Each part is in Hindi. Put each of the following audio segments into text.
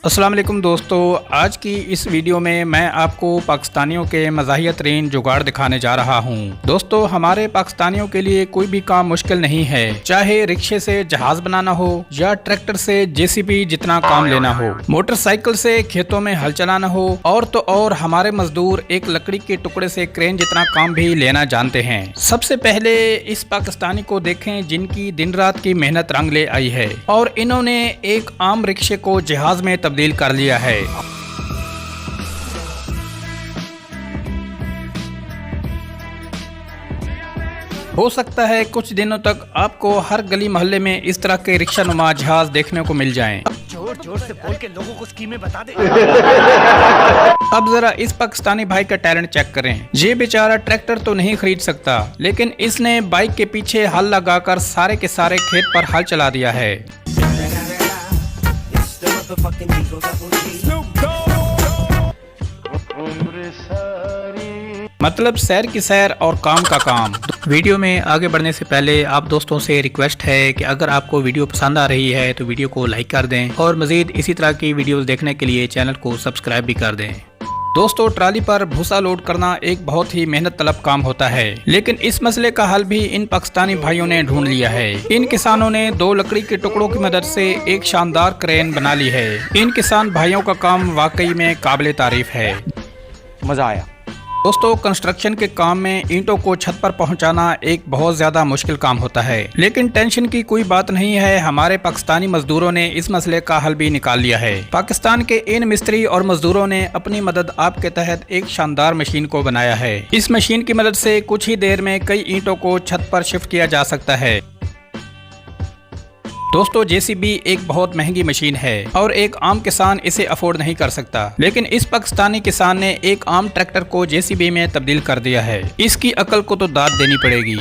अस्सलाम वालेकुम दोस्तों, आज की इस वीडियो में मैं आपको पाकिस्तानियों के मज़ाहिया तरीन जुगाड़ दिखाने जा रहा हूं। दोस्तों, हमारे पाकिस्तानियों के लिए कोई भी काम मुश्किल नहीं है, चाहे रिक्शे से जहाज बनाना हो या ट्रैक्टर से जेसीबी जितना काम लेना हो, मोटरसाइकिल से खेतों में हल चलाना हो और तो और हमारे मजदूर एक लकड़ी के टुकड़े से क्रेन जितना काम भी लेना जानते हैं। सबसे पहले इस पाकिस्तानी को देखें जिनकी दिन रात की मेहनत रंग ले आई है और इन्होंने एक आम रिक्शे को जहाज में तब्दील कर लिया है। हो सकता है कुछ दिनों तक आपको हर गली मोहल्ले में इस तरह के रिक्शा नुमा जहाज देखने को मिल जाएं। जोर जोर से बोल के लोगों को स्कीमें बता दे। अब जरा इस पाकिस्तानी भाई का टैलेंट चेक करें। ये बेचारा ट्रैक्टर तो नहीं खरीद सकता, लेकिन इसने बाइक के पीछे हल लगाकर सारे के सारे खेत पर हल चला दिया है। मतलब सैर की सैर और काम का काम। वीडियो में आगे बढ़ने से पहले आप दोस्तों से रिक्वेस्ट है कि अगर आपको वीडियो पसंद आ रही है तो वीडियो को लाइक कर दें और मजीद इसी तरह की वीडियोस देखने के लिए चैनल को सब्सक्राइब भी कर दें। दोस्तों, ट्राली पर भूसा लोड करना एक बहुत ही मेहनत तलब काम होता है, लेकिन इस मसले का हल भी इन पाकिस्तानी भाइयों ने ढूंढ लिया है। इन किसानों ने 2 लकड़ी के टुकड़ों की मदद से एक शानदार क्रेन बना ली है। इन किसान भाइयों का काम वाकई में काबिले तारीफ है। मजा आया। दोस्तों, कंस्ट्रक्शन के काम में ईंटों को छत पर पहुंचाना एक बहुत ज्यादा मुश्किल काम होता है, लेकिन टेंशन की कोई बात नहीं है। हमारे पाकिस्तानी मजदूरों ने इस मसले का हल भी निकाल लिया है। पाकिस्तान के इन मिस्त्री और मजदूरों ने अपनी मदद आप के तहत एक शानदार मशीन को बनाया है। इस मशीन की मदद से कुछ ही देर में कई ईंटों को छत पर शिफ्ट किया जा सकता है। दोस्तों, जेसीबी एक बहुत महंगी मशीन है और एक आम किसान इसे अफोर्ड नहीं कर सकता, लेकिन इस पाकिस्तानी किसान ने एक आम ट्रैक्टर को जेसीबी में तब्दील कर दिया है। इसकी अकल को तो दाद देनी पड़ेगी।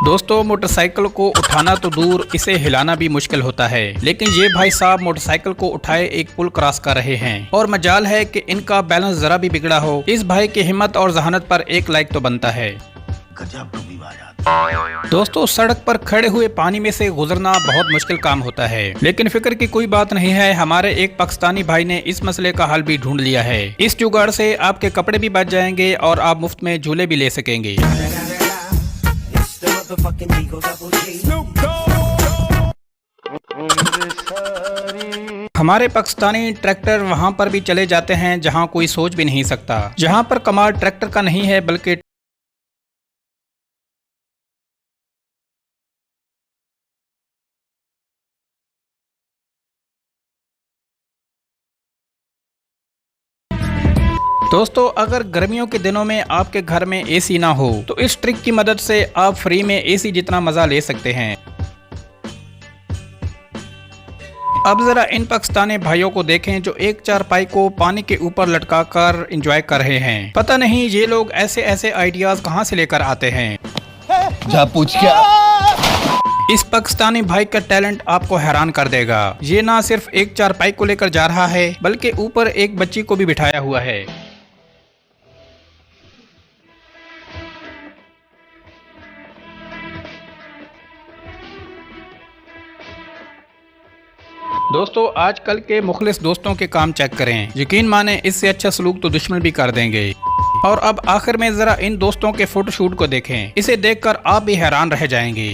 दोस्तों, मोटरसाइकिल को उठाना तो दूर, इसे हिलाना भी मुश्किल होता है, लेकिन ये भाई साहब मोटरसाइकिल को उठाए एक पुल क्रॉस कर रहे हैं और मजाल है कि इनका बैलेंस जरा भी बिगड़ा हो। इस भाई की हिम्मत और जहानत पर एक लाइक तो बनता है। दोस्तों, सड़क पर खड़े हुए पानी में से गुजरना बहुत मुश्किल काम होता है, लेकिन फिक्र की कोई बात नहीं है। हमारे एक पाकिस्तानी भाई ने इस मसले का हल भी ढूंढ लिया है। इस जुगाड़ से आपके कपड़े भी बच जाएंगे और आप मुफ्त में झूले भी ले सकेंगे। हमारे पाकिस्तानी ट्रैक्टर वहां पर भी चले जाते हैं जहां कोई सोच भी नहीं सकता, जहां पर कमाल ट्रैक्टर का नहीं है बल्कि दोस्तों, अगर गर्मियों के दिनों में आपके घर में एसी ना हो तो इस ट्रिक की मदद से आप फ्री में एसी जितना मजा ले सकते हैं। अब जरा इन पाकिस्तानी भाइयों को देखें जो एक चारपाई को पानी के ऊपर लटकाकर एंजॉय कर रहे हैं। पता नहीं ये लोग ऐसे ऐसे आइडियाज कहां से लेकर आते हैं। जा पूछ क्या। इस पाकिस्तानी भाई का टैलेंट आपको हैरान कर देगा। ये ना सिर्फ एक चारपाई को लेकर जा रहा है बल्कि ऊपर एक बच्ची को भी बिठाया हुआ है। दोस्तों, आजकल के मुखलिस दोस्तों के काम चेक करें। यकीन माने इससे अच्छा सलूक तो दुश्मन भी कर देंगे। और अब आखिर में जरा इन दोस्तों के फोटोशूट को देखें। इसे देखकर आप भी हैरान रह जाएंगे।